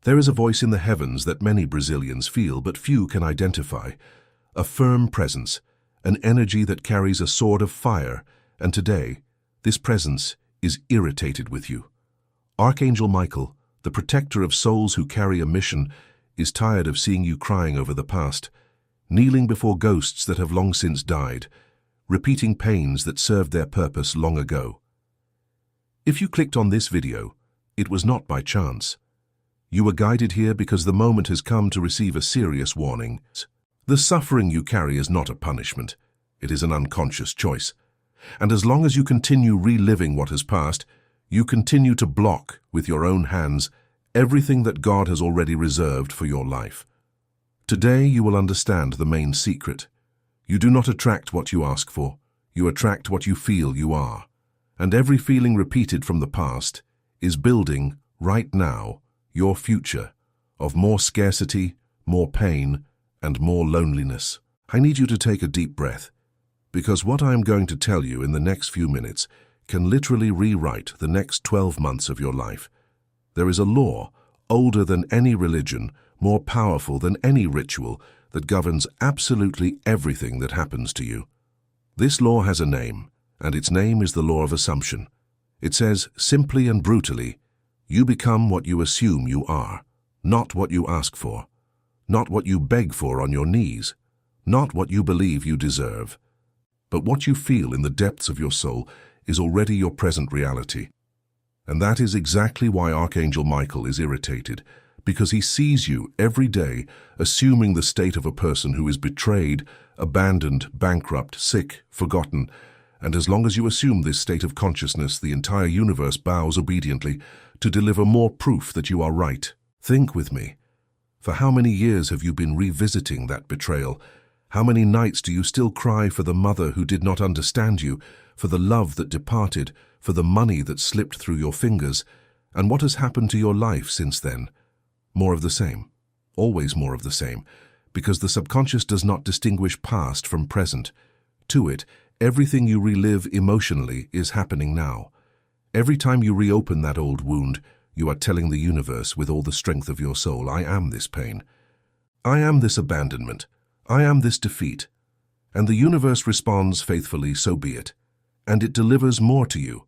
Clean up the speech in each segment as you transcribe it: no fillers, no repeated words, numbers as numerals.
There is a voice in the heavens that many Brazilians feel but few can identify. A firm presence, an energy that carries a sword of fire, and today, this presence is irritated with you. Archangel Michael, the protector of souls who carry a mission, is tired of seeing you crying over the past, kneeling before ghosts that have long since died, repeating pains that served their purpose long ago. If you clicked on this video, it was not by chance. You were guided here because the moment has come to receive a serious warning. The suffering you carry is not a punishment. It is an unconscious choice. And as long as you continue reliving what has passed, you continue to block, with your own hands, everything that God has already reserved for your life. Today you will understand the main secret. You do not attract what you ask for. You attract what you feel you are. And every feeling repeated from the past is building, right now, your future of more scarcity, more pain, and more loneliness. I need you to take a deep breath, because what I am going to tell you in the next few minutes can literally rewrite the next 12 months of your life. There is a law older than any religion, more powerful than any ritual, that governs absolutely everything that happens to you. This law has a name, and its name is the law of assumption. It says, simply and brutally, you become what you assume you are, not what you ask for, not what you beg for on your knees, not what you believe you deserve. But what you feel in the depths of your soul is already your present reality. And that is exactly why Archangel Michael is irritated, because he sees you every day assuming the state of a person who is betrayed, abandoned, bankrupt, sick, forgotten. And as long as you assume this state of consciousness, the entire universe bows obediently to deliver more proof that you are right. Think with me. For how many years have you been revisiting that betrayal? How many nights do you still cry for the mother who did not understand you, for the love that departed, for the money that slipped through your fingers? And what has happened to your life since then? More of the same. Always more of the same. Because the subconscious does not distinguish past from present. To it, everything you relive emotionally is happening now. Every time you reopen that old wound, you are telling the universe with all the strength of your soul, I am this pain. I am this abandonment. I am this defeat. And the universe responds faithfully, so be it. And it delivers more to you.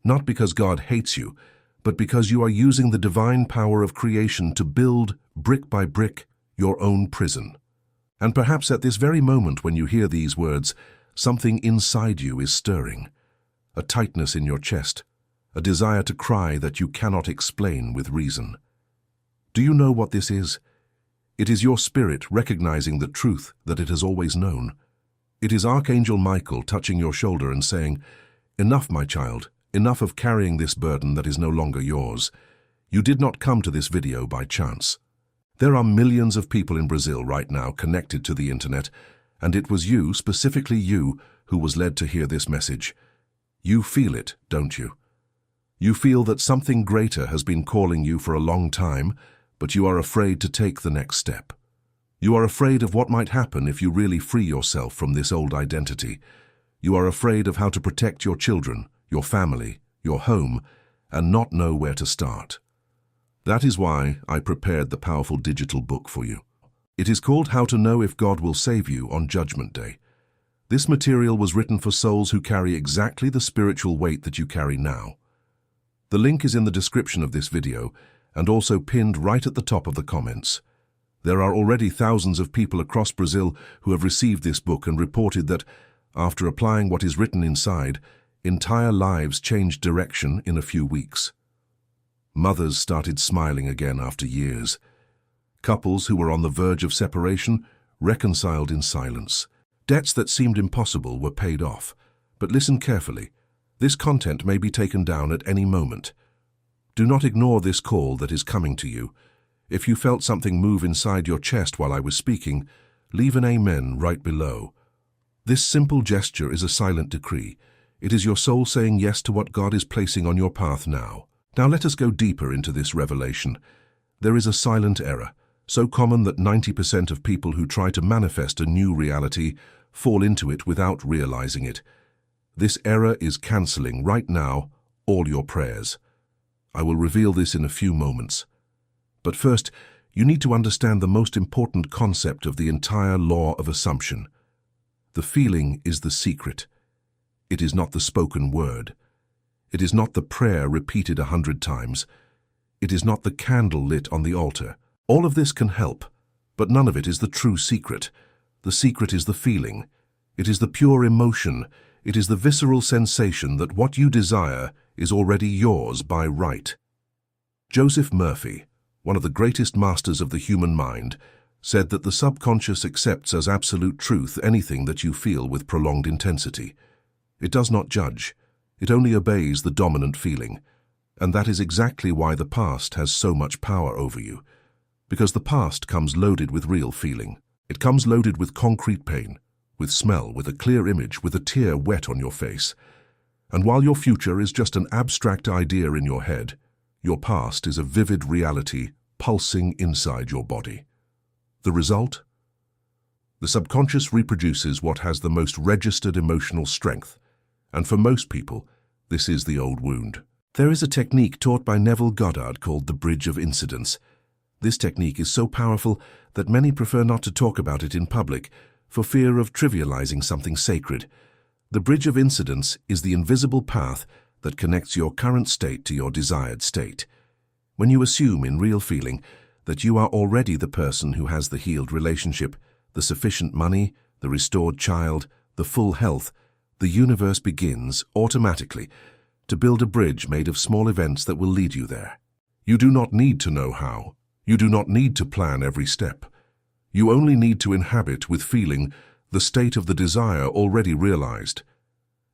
Not because God hates you, but because you are using the divine power of creation to build, brick by brick, your own prison. And perhaps at this very moment when you hear these words, something inside you is stirring. A tightness in your chest, a desire to cry that you cannot explain with reason. Do you know what this is? It is your spirit recognizing the truth that it has always known. It is Archangel Michael touching your shoulder and saying, enough, my child, enough of carrying this burden that is no longer yours. You did not come to this video by chance. There are millions of people in Brazil right now connected to the internet, and it was you, specifically you, who was led to hear this message. You feel it, don't you? You feel that something greater has been calling you for a long time, but you are afraid to take the next step. You are afraid of what might happen if you really free yourself from this old identity. You are afraid of how to protect your children, your family, your home, and not know where to start. That is why I prepared the powerful digital book for you. It is called How to Know If God Will Save You on Judgment Day. This material was written for souls who carry exactly the spiritual weight that you carry now. The link is in the description of this video and also pinned right at the top of the comments. There are already thousands of people across Brazil who have received this book and reported that, after applying what is written inside, entire lives changed direction in a few weeks. Mothers started smiling again after years. Couples who were on the verge of separation reconciled in silence. Debts that seemed impossible were paid off. But listen carefully. This content may be taken down at any moment. Do not ignore this call that is coming to you. If you felt something move inside your chest while I was speaking, leave an amen right below. This simple gesture is a silent decree. It is your soul saying yes to what God is placing on your path now. Now let us go deeper into this revelation. There is a silent error, so common that 90% of people who try to manifest a new reality fall into it without realizing it. This error is canceling right now all your prayers. I will reveal this in a few moments. But first, you need to understand the most important concept of the entire law of assumption. The feeling is the secret. It is not the spoken word. It is not the prayer repeated 100 times. It is not the candle lit on the altar. All of this can help, but none of it is the true secret. The secret is the feeling. It is the pure emotion. It is the visceral sensation that what you desire is already yours by right. Joseph Murphy, one of the greatest masters of the human mind, said that the subconscious accepts as absolute truth anything that you feel with prolonged intensity. It does not judge. It only obeys the dominant feeling. And that is exactly why the past has so much power over you. Because the past comes loaded with real feeling. It comes loaded with concrete pain, with smell, with a clear image, with a tear wet on your face. And while your future is just an abstract idea in your head, your past is a vivid reality pulsing inside your body. The result? The subconscious reproduces what has the most registered emotional strength, and for most people, this is the old wound. There is a technique taught by Neville Goddard called the bridge of incidence. This technique is so powerful that many prefer not to talk about it in public for fear of trivializing something sacred. The bridge of incidence is the invisible path that connects your current state to your desired state. When you assume in real feeling that you are already the person who has the healed relationship, the sufficient money, the restored child, the full health, the universe begins, automatically, to build a bridge made of small events that will lead you there. You do not need to know how. You do not need to plan every step. You only need to inhabit with feeling the state of the desire already realized.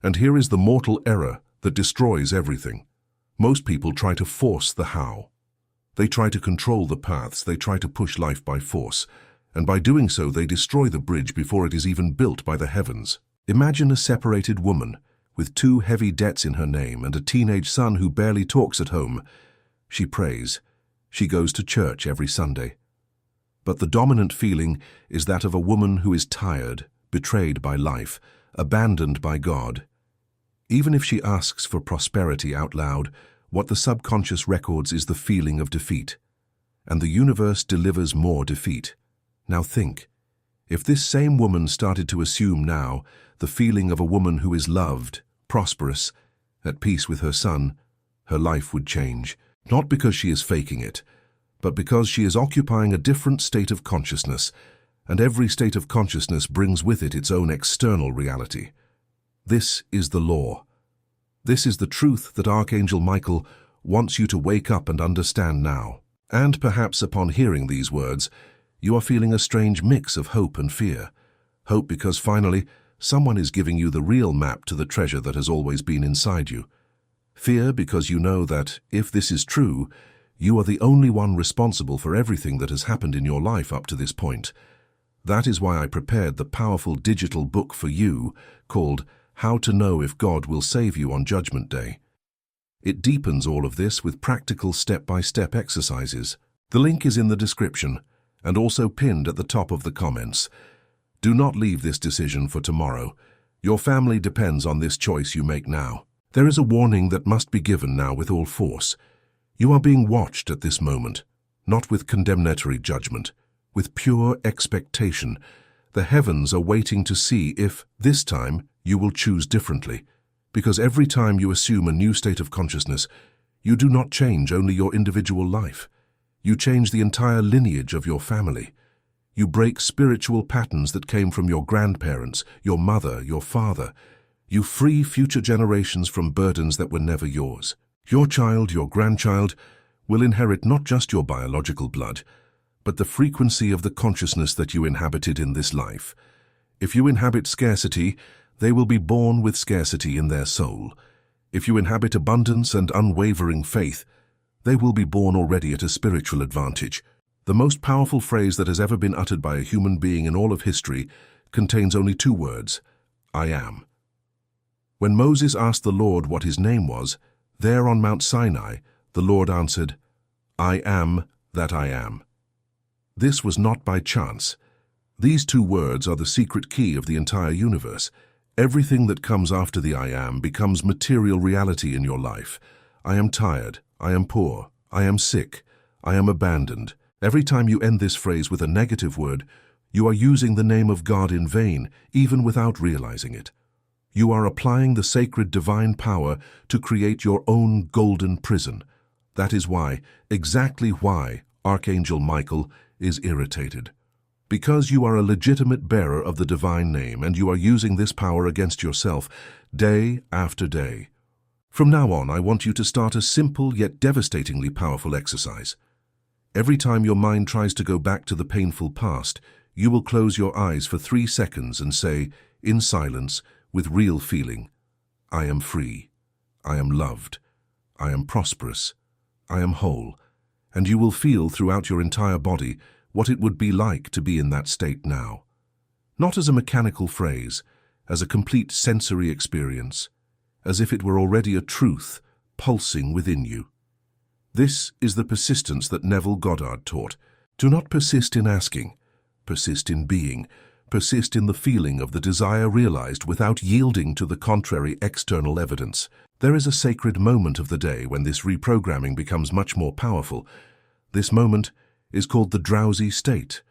And here is the mortal error that destroys everything. Most people try to force the how. They try to control the paths, they try to push life by force, and by doing so they destroy the bridge before it is even built by the heavens. Imagine a separated woman with 2 heavy debts in her name and a teenage son who barely talks at home. She prays. She goes to church every Sunday. But the dominant feeling is that of a woman who is tired, betrayed by life, abandoned by God. Even if she asks for prosperity out loud, what the subconscious records is the feeling of defeat. And the universe delivers more defeat. Now think, if this same woman started to assume now the feeling of a woman who is loved, prosperous, at peace with her son, her life would change. Not because she is faking it, but because she is occupying a different state of consciousness, and every state of consciousness brings with it its own external reality. This is the law. This is the truth that Archangel Michael wants you to wake up and understand now. And perhaps upon hearing these words, you are feeling a strange mix of hope and fear. Hope because finally, someone is giving you the real map to the treasure that has always been inside you. Fear because you know that, if this is true, you are the only one responsible for everything that has happened in your life up to this point. That is why I prepared the powerful digital book for you called How to Know If God Will Save You on Judgment Day. It deepens all of this with practical step-by-step exercises. The link is in the description and also pinned at the top of the comments. Do not leave this decision for tomorrow. Your family depends on this choice you make now. There is a warning that must be given now with all force. You are being watched at this moment, not with condemnatory judgment, with pure expectation. The heavens are waiting to see if, this time, you will choose differently. Because every time you assume a new state of consciousness, you do not change only your individual life. You change the entire lineage of your family. You break spiritual patterns that came from your grandparents, your mother, your father. You free future generations from burdens that were never yours. Your child, your grandchild, will inherit not just your biological blood, but the frequency of the consciousness that you inhabited in this life. If you inhabit scarcity, they will be born with scarcity in their soul. If you inhabit abundance and unwavering faith, they will be born already at a spiritual advantage. The most powerful phrase that has ever been uttered by a human being in all of history contains only 2 words: I am. When Moses asked the Lord what his name was, there on Mount Sinai, the Lord answered, I am that I am. This was not by chance. These 2 words are the secret key of the entire universe. Everything that comes after the I am becomes material reality in your life. I am tired. I am poor. I am sick. I am abandoned. Every time you end this phrase with a negative word, you are using the name of God in vain, even without realizing it. You are applying the sacred divine power to create your own golden prison. That is why, exactly why, Archangel Michael is irritated. Because you are a legitimate bearer of the divine name and you are using this power against yourself day after day. From now on, I want you to start a simple yet devastatingly powerful exercise. Every time your mind tries to go back to the painful past, you will close your eyes for 3 seconds and say, in silence, with real feeling, I am free, I am loved, I am prosperous, I am whole, and you will feel throughout your entire body what it would be like to be in that state now. Not as a mechanical phrase, as a complete sensory experience, as if it were already a truth pulsing within you. This is the persistence that Neville Goddard taught. Do not persist in asking, persist in being, persist in the feeling of the desire realized without yielding to the contrary external evidence. There is a sacred moment of the day when this reprogramming becomes much more powerful. This moment is called the drowsy state.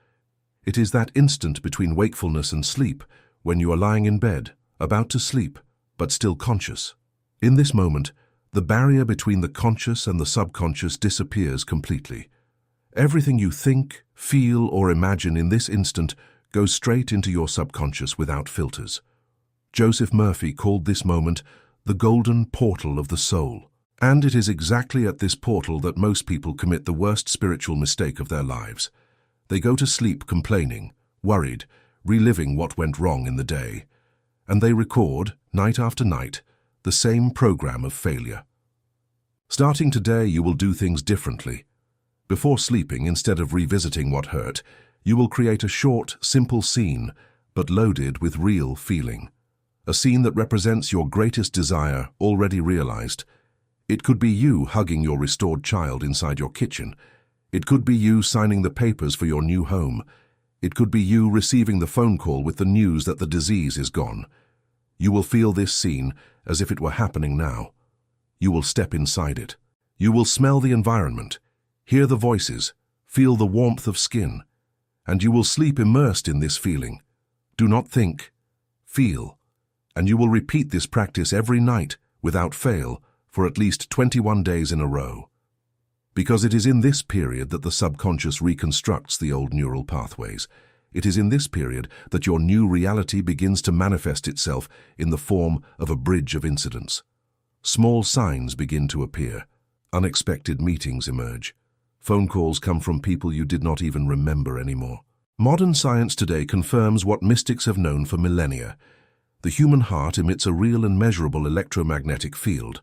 It is that instant between wakefulness and sleep, when you are lying in bed, about to sleep, but still conscious. In this moment, the barrier between the conscious and the subconscious disappears completely. Everything you think, feel, or imagine in this instant goes straight into your subconscious without filters. Joseph Murphy called this moment the golden portal of the soul. And it is exactly at this portal that most people commit the worst spiritual mistake of their lives. They go to sleep complaining, worried, reliving what went wrong in the day. And they record, night after night, the same program of failure. Starting today, you will do things differently. Before sleeping, instead of revisiting what hurt, you will create a short, simple scene, but loaded with real feeling. A scene that represents your greatest desire, already realized. It could be you hugging your restored child inside your kitchen. It could be you signing the papers for your new home. It could be you receiving the phone call with the news that the disease is gone. You will feel this scene as if it were happening now. You will step inside it. You will smell the environment, hear the voices, feel the warmth of skin, and you will sleep immersed in this feeling. Do not think, feel, and you will repeat this practice every night without fail, for at least 21 days in a row. Because it is in this period that the subconscious reconstructs the old neural pathways. It is in this period that your new reality begins to manifest itself in the form of a bridge of incidents. Small signs begin to appear. Unexpected meetings emerge. Phone calls come from people you did not even remember anymore. Modern science today confirms what mystics have known for millennia. The human heart emits a real and measurable electromagnetic field.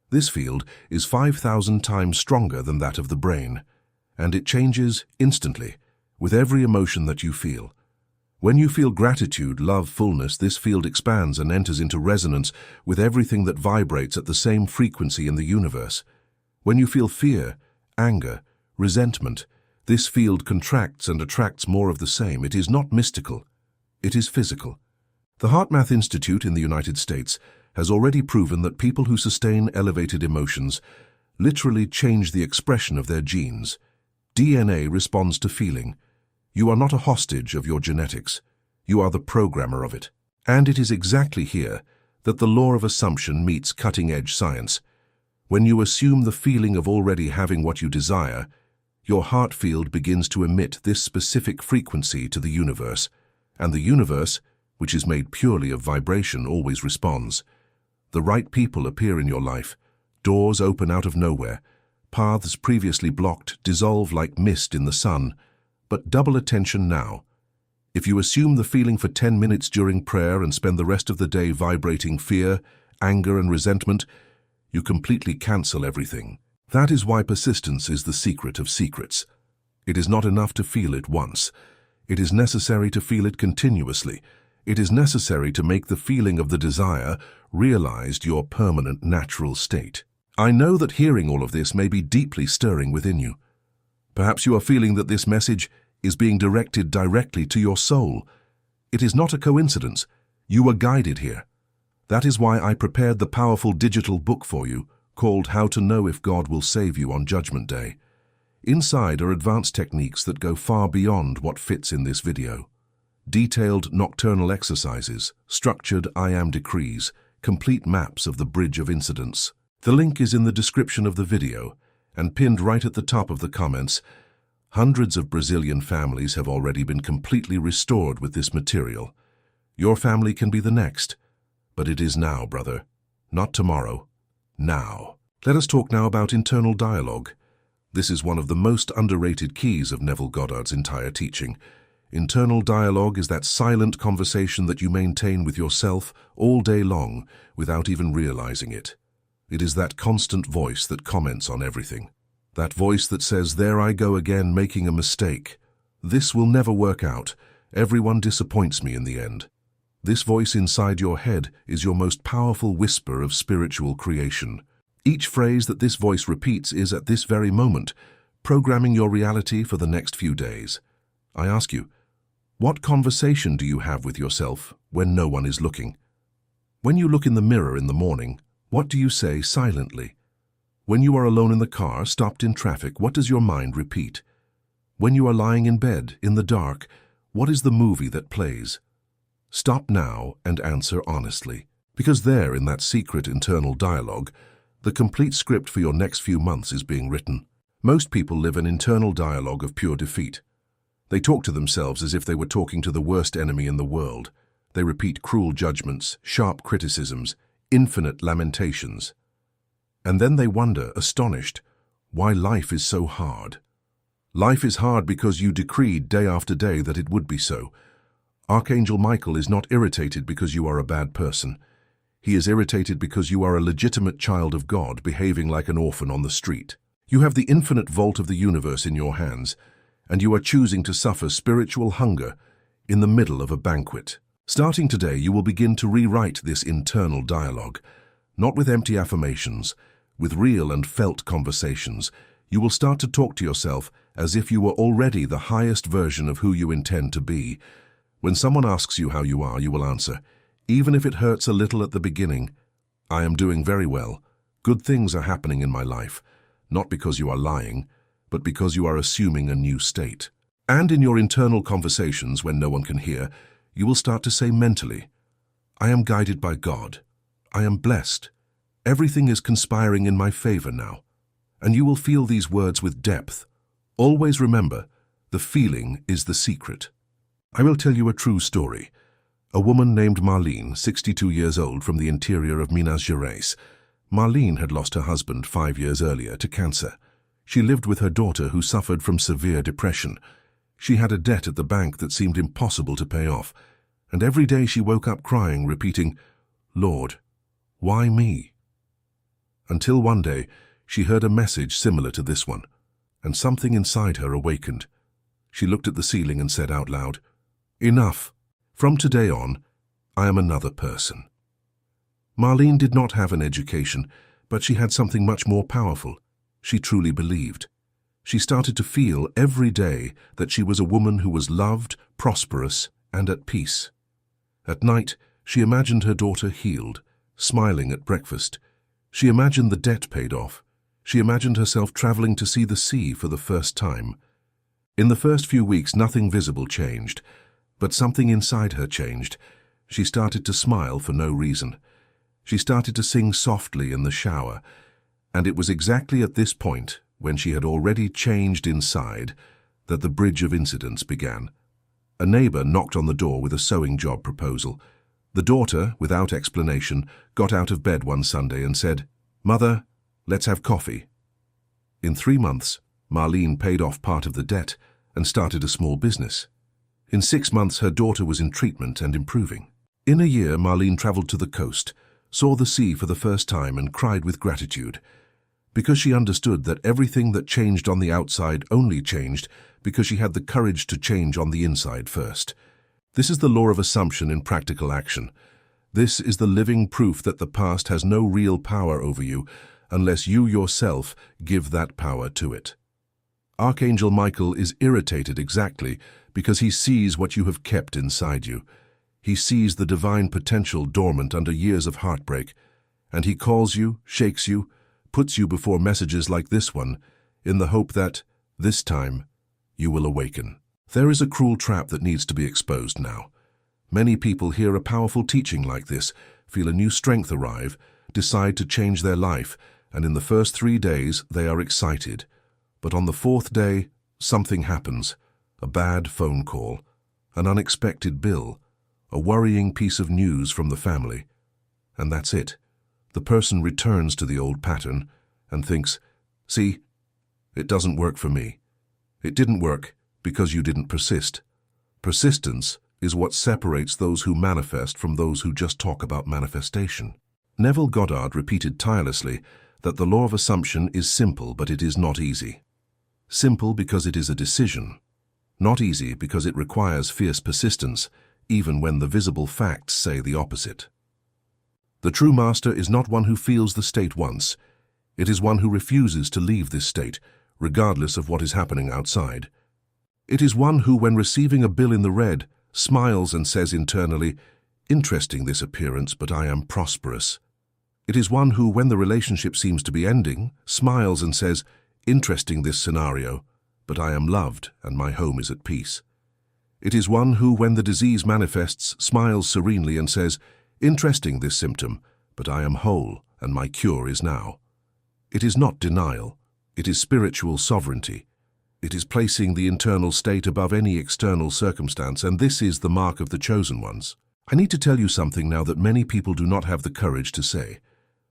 This field is 5,000 times stronger than that of the brain, and it changes instantly with every emotion that you feel. When you feel gratitude, love, fullness, this field expands and enters into resonance with everything that vibrates at the same frequency in the universe. When you feel fear, anger, resentment, this field contracts and attracts more of the same. It is not mystical, it is physical. The HeartMath Institute in the United States has already proven that people who sustain elevated emotions literally change the expression of their genes. DNA responds to feeling. You are not a hostage of your genetics. You are the programmer of it. And it is exactly here that the law of assumption meets cutting-edge science. When you assume the feeling of already having what you desire, your heart field begins to emit this specific frequency to the universe, and the universe, which is made purely of vibration, always responds. The right people appear in your life, doors open out of nowhere, paths previously blocked dissolve like mist in the sun, but double attention now. If you assume the feeling for 10 minutes during prayer and spend the rest of the day vibrating fear, anger, and resentment, you completely cancel everything. That is why persistence is the secret of secrets. It is not enough to feel it once. It is necessary to feel it continuously. It is necessary to make the feeling of the desire realized your permanent natural state. I know that hearing all of this may be deeply stirring within you. Perhaps you are feeling that this message is being directed directly to your soul. It is not a coincidence. You were guided here. That is why I prepared the powerful digital book for you, called How to Know If God Will Save You on Judgment Day. Inside are advanced techniques that go far beyond what fits in this video. Detailed nocturnal exercises, structured I am decrees, complete maps of the bridge of incidents. The link is in the description of the video and pinned right at the top of the comments. Hundreds of Brazilian families have already been completely restored with this material. Your family can be the next, but it is now, brother. Not tomorrow. Now. Let us talk now about internal dialogue. This is one of the most underrated keys of Neville Goddard's entire teaching. Internal dialogue is that silent conversation that you maintain with yourself all day long without even realizing it. It is that constant voice that comments on everything. That voice that says, "There I go again, making a mistake. This will never work out. Everyone disappoints me in the end." This voice inside your head is your most powerful whisper of spiritual creation. Each phrase that this voice repeats is, at this very moment, programming your reality for the next few days. I ask you, what conversation do you have with yourself when no one is looking? When you look in the mirror in the morning, what do you say silently? When you are alone in the car, stopped in traffic, what does your mind repeat? When you are lying in bed, in the dark, what is the movie that plays? Stop now and answer honestly, because there, in that secret internal dialogue, the complete script for your next few months is being written. Most people live an internal dialogue of pure defeat. They talk to themselves as if they were talking to the worst enemy in the world. They repeat cruel judgments, sharp criticisms, infinite lamentations. And then they wonder, astonished, why life is so hard. Life is hard because you decreed day after day that it would be so. Archangel Michael is not irritated because you are a bad person. He is irritated because you are a legitimate child of God behaving like an orphan on the street. You have the infinite vault of the universe in your hands, and you are choosing to suffer spiritual hunger in the middle of a banquet. Starting today, you will begin to rewrite this internal dialogue, not with empty affirmations, with real and felt conversations. You will start to talk to yourself as if you were already the highest version of who you intend to be. When someone asks you how you are, you will answer, even if it hurts a little at the beginning, "I am doing very well. Good things are happening in my life," not because you are lying, but because you are assuming a new state. And in your internal conversations, when no one can hear, you will start to say mentally, "I am guided by God. I am blessed. Everything is conspiring in my favor now." And you will feel these words with depth. Always remember, the feeling is the secret. I will tell you a true story. A woman named Marlene, 62 years old, from the interior of Minas Gerais. Marlene had lost her husband 5 years earlier to cancer. She lived with her daughter, who suffered from severe depression. She had a debt at the bank that seemed impossible to pay off, and every day she woke up crying, repeating, "Lord, why me?" Until one day, she heard a message similar to this one, and something inside her awakened. She looked at the ceiling and said out loud, "Enough. From today on, I am another person." Marlene did not have an education, but she had something much more powerful. She truly believed. She started to feel every day that she was a woman who was loved, prosperous, and at peace. At night, she imagined her daughter healed, smiling at breakfast. She imagined the debt paid off. She imagined herself traveling to see the sea for the first time. In the first few weeks, nothing visible changed, but something inside her changed. She started to smile for no reason. She started to sing softly in the shower, and it was exactly at this point, when she had already changed inside, that the bridge of incidents began. A neighbor knocked on the door with a sewing job proposal. The daughter, without explanation, got out of bed one Sunday and said, "Mother, let's have coffee." In 3 months, Marlene paid off part of the debt and started a small business. In 6 months, her daughter was in treatment and improving. In a year, Marlene traveled to the coast, saw the sea for the first time, and cried with gratitude, because she understood that everything that changed on the outside only changed because she had the courage to change on the inside first. This is the law of assumption in practical action. This is the living proof that the past has no real power over you unless you yourself give that power to it. Archangel Michael is irritated exactly because he sees what you have kept inside you. He sees the divine potential dormant under years of heartbreak, and he calls you, shakes you, puts you before messages like this one, in the hope that This time, you will awaken. There is a cruel trap that needs to be exposed now. Many people hear a powerful teaching like this, feel a new strength arrive, decide to change their life, and in the first 3 days they are excited. But on the 4th day, something happens. A bad phone call, an unexpected bill, a worrying piece of news from the family. And that's it. The person returns to the old pattern and thinks, "See, it doesn't work for me." It didn't work because you didn't persist. Persistence is what separates those who manifest from those who just talk about manifestation. Neville Goddard repeated tirelessly that the law of assumption is simple, but it is not easy. Simple because it is a decision. Not easy because it requires fierce persistence, even when the visible facts say the opposite. The true master is not one who feels the state once. It is one who refuses to leave this state, regardless of what is happening outside. It is one who, when receiving a bill in the red, smiles and says internally, "Interesting this appearance, but I am prosperous." It is one who, when the relationship seems to be ending, smiles and says, "Interesting this scenario, but I am loved and my home is at peace." It is one who, when the disease manifests, smiles serenely and says, "Interesting this symptom, but I am whole and my cure is now." It is not denial. It is spiritual sovereignty. It is placing the internal state above any external circumstance, and this is the mark of the chosen ones. I need to tell you something now that many people do not have the courage to say.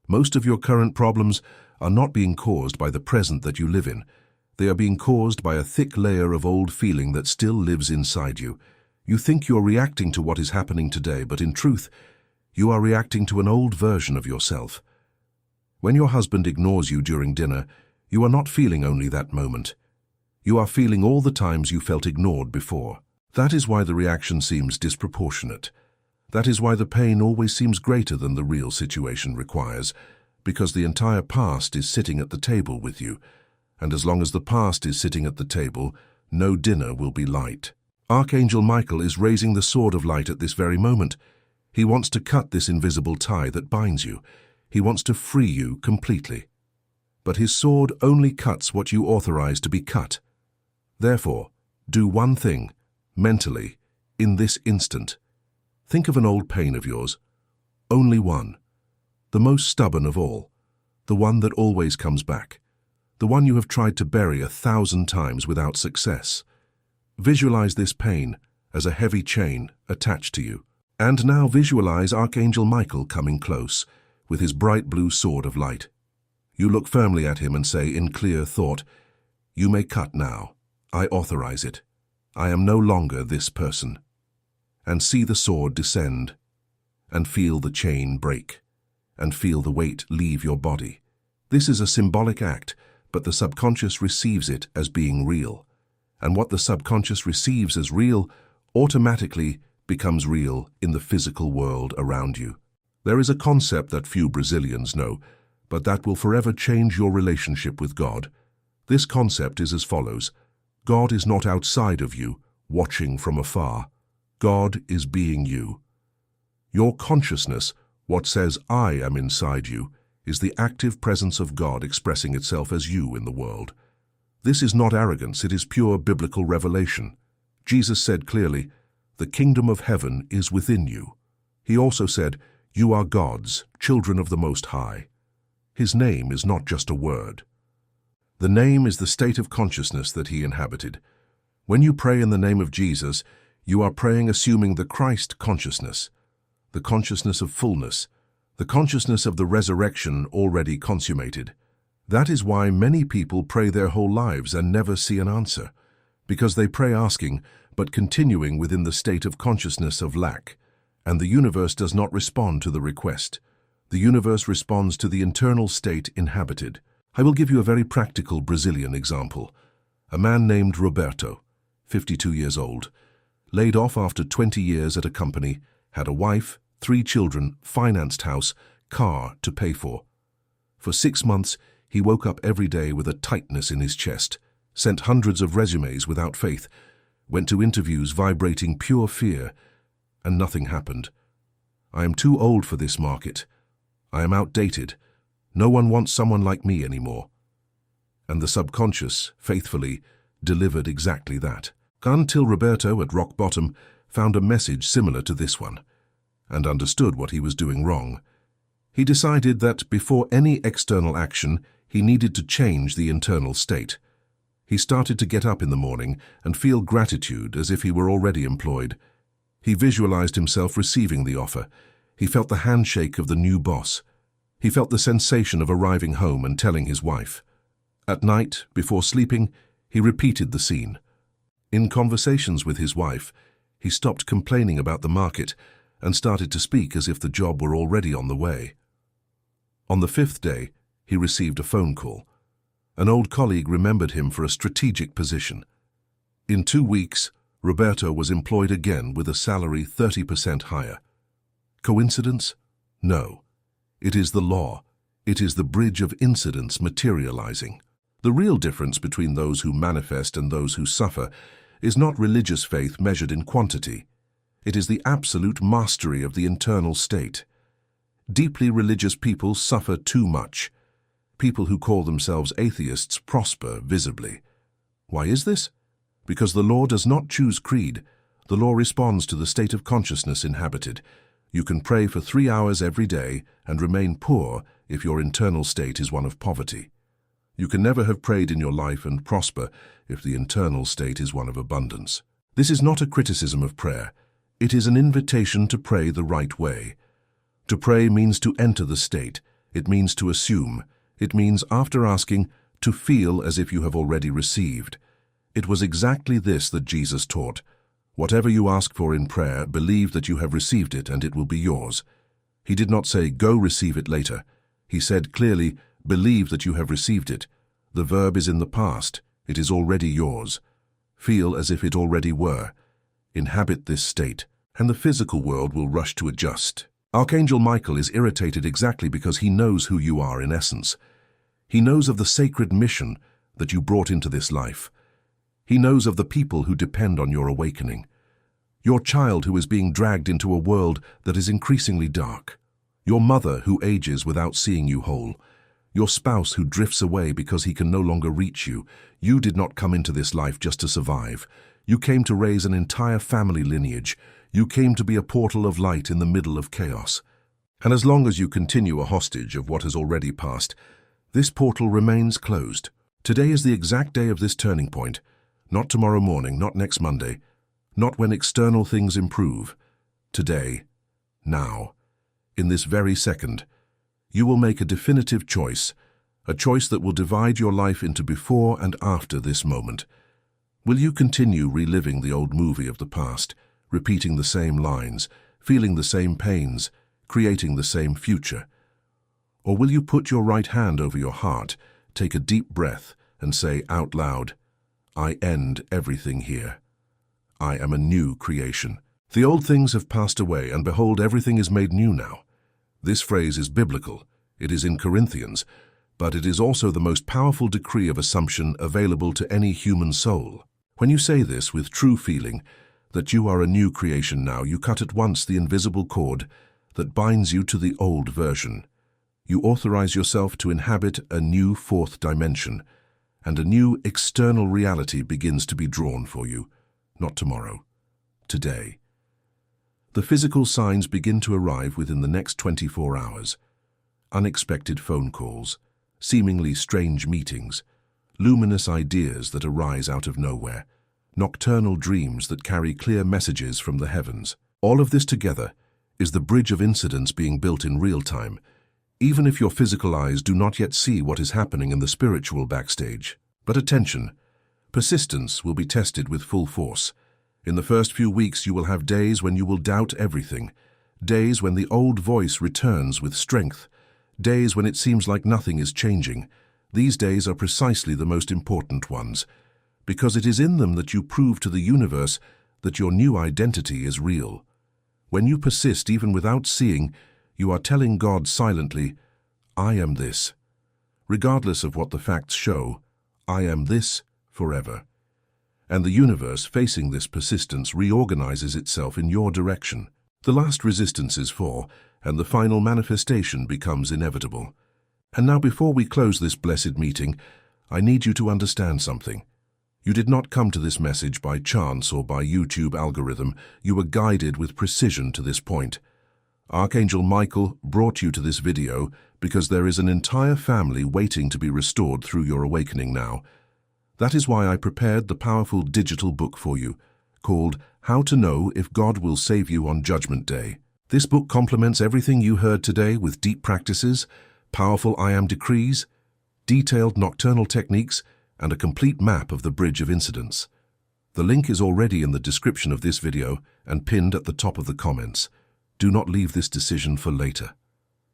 Most of your current problems are not being caused by the present that you live in. They are being caused by a thick layer of old feeling that still lives inside you. You think you're reacting to what is happening today, but in truth, you are reacting to an old version of yourself. When your husband ignores you during dinner, you are not feeling only that moment. You are feeling all the times you felt ignored before. That is why the reaction seems disproportionate. That is why the pain always seems greater than the real situation requires, because the entire past is sitting at the table with you, and as long as the past is sitting at the table, no dinner will be light. Archangel Michael is raising the sword of light at this very moment. He wants to cut this invisible tie that binds you. He wants to free you completely. But his sword only cuts what you authorize to be cut. Therefore, do one thing, mentally, in this instant. Think of an old pain of yours. Only one. The most stubborn of all. The one that always comes back. The one you have tried to bury 1,000 times without success. Visualize this pain as a heavy chain attached to you. And now visualize Archangel Michael coming close, with his bright blue sword of light. You look firmly at him and say in clear thought, "You may cut now. I authorize it. I am no longer this person." And see the sword descend, and feel the chain break, and feel the weight leave your body. This is a symbolic act, but the subconscious receives it as being real. And what the subconscious receives as real automatically becomes real in the physical world around you. There is a concept that few Brazilians know, but that will forever change your relationship with God. This concept is as follows. God is not outside of you, watching from afar. God is being you. Your consciousness, what says "I am inside you," is the active presence of God expressing itself as you in the world. This is not arrogance, it is pure biblical revelation. Jesus said clearly, "The kingdom of heaven is within you." He also said, "You are God's, children of the Most High." His name is not just a word. The name is the state of consciousness that he inhabited. When you pray in the name of Jesus, you are praying assuming the Christ consciousness, the consciousness of fullness, the consciousness of the resurrection already consummated. That is why many people pray their whole lives and never see an answer, because they pray asking, but continuing within the state of consciousness of lack, and the universe does not respond to the request. The universe responds to the internal state inhabited. I will give you a very practical Brazilian example. A man named Roberto, 52 years old, laid off after 20 years at a company, had a wife, 3 children, financed house, car to pay for. For 6 months, he woke up every day with a tightness in his chest, sent hundreds of resumes without faith, went to interviews vibrating pure fear, and nothing happened. I am too old for this market. I am outdated. No one wants someone like me anymore. And the subconscious, faithfully, delivered exactly that. Until Roberto, at rock bottom, found a message similar to this one, and understood what he was doing wrong. He decided that before any external action, he needed to change the internal state. He started to get up in the morning and feel gratitude as if he were already employed. He visualized himself receiving the offer. He felt the handshake of the new boss. He felt the sensation of arriving home and telling his wife. At night, before sleeping, he repeated the scene. In conversations with his wife, he stopped complaining about the market and started to speak as if the job were already on the way. On the 5th day, he received a phone call. An old colleague remembered him for a strategic position. In 2 weeks, Roberto was employed again with a salary 30% higher. Coincidence? No. It is the law. It is the bridge of incidents materializing. The real difference between those who manifest and those who suffer is not religious faith measured in quantity. It is the absolute mastery of the internal state. Deeply religious people suffer too much. People who call themselves atheists prosper visibly. Why is this? Because the law does not choose creed. The law responds to the state of consciousness inhabited. You can pray for 3 hours every day and remain poor if your internal state is one of poverty. You can never have prayed in your life and prosper if the internal state is one of abundance. This is not a criticism of prayer. It is an invitation to pray the right way. To pray means to enter the state. It means to assume. It means, after asking, to feel as if you have already received. It was exactly this that Jesus taught. Whatever you ask for in prayer, believe that you have received it and it will be yours. He did not say, go receive it later. He said clearly, believe that you have received it. The verb is in the past. It is already yours. Feel as if it already were. Inhabit this state, and the physical world will rush to adjust. Archangel Michael is irritated exactly because he knows who you are in essence. He knows of the sacred mission that you brought into this life. He knows of the people who depend on your awakening. Your child who is being dragged into a world that is increasingly dark. Your mother who ages without seeing you whole. Your spouse who drifts away because he can no longer reach you. You did not come into this life just to survive. You came to raise an entire family lineage. You came to be a portal of light in the middle of chaos. And as long as you continue a hostage of what has already passed, this portal remains closed. Today is the exact day of this turning point. Not tomorrow morning, not next Monday, not when external things improve. Today, now, in this very second, you will make a definitive choice, a choice that will divide your life into before and after this moment. Will you continue reliving the old movie of the past, repeating the same lines, feeling the same pains, creating the same future? Or will you put your right hand over your heart, take a deep breath, and say out loud, I end everything here. I am a new creation. The old things have passed away, and behold, everything is made new now. This phrase is biblical. It is in Corinthians, but it is also the most powerful decree of assumption available to any human soul. When you say this with true feeling, that you are a new creation now, you cut at once the invisible cord that binds you to the old version. You authorize yourself to inhabit a new fourth dimension, and a new external reality begins to be drawn for you, not tomorrow, today. The physical signs begin to arrive within the next 24 hours. Unexpected phone calls, seemingly strange meetings, luminous ideas that arise out of nowhere, nocturnal dreams that carry clear messages from the heavens. All of this together is the bridge of incidents being built in real time, even if your physical eyes do not yet see what is happening in the spiritual backstage. But attention, persistence will be tested with full force. In the first few weeks you will have days when you will doubt everything, days when the old voice returns with strength, days when it seems like nothing is changing. These days are precisely the most important ones, because it is in them that you prove to the universe that your new identity is real. When you persist even without seeing, you are telling God silently, I am this. Regardless of what the facts show, I am this forever. And the universe, facing this persistence, reorganizes itself in your direction. The last resistances fall, and the final manifestation becomes inevitable. And now, before we close this blessed meeting, I need you to understand something. You did not come to this message by chance or by YouTube algorithm. You were guided with precision to this point. Archangel Michael brought you to this video because there is an entire family waiting to be restored through your awakening now. That is why I prepared the powerful digital book for you, called How to Know If God Will Save You on Judgment Day. This book complements everything you heard today with deep practices, powerful I Am decrees, detailed nocturnal techniques, and a complete map of the bridge of incidents. The link is already in the description of this video and pinned at the top of the comments. Do not leave this decision for later.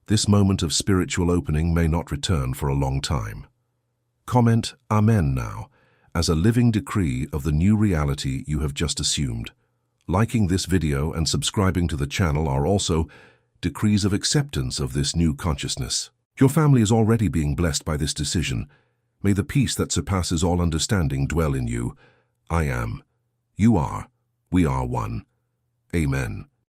This moment of spiritual opening may not return for a long time. Comment Amen now, as a living decree of the new reality you have just assumed. Liking this video and subscribing to the channel are also decrees of acceptance of this new consciousness. Your family is already being blessed by this decision. May the peace that surpasses all understanding dwell in you. I am. You are. We are one. Amen.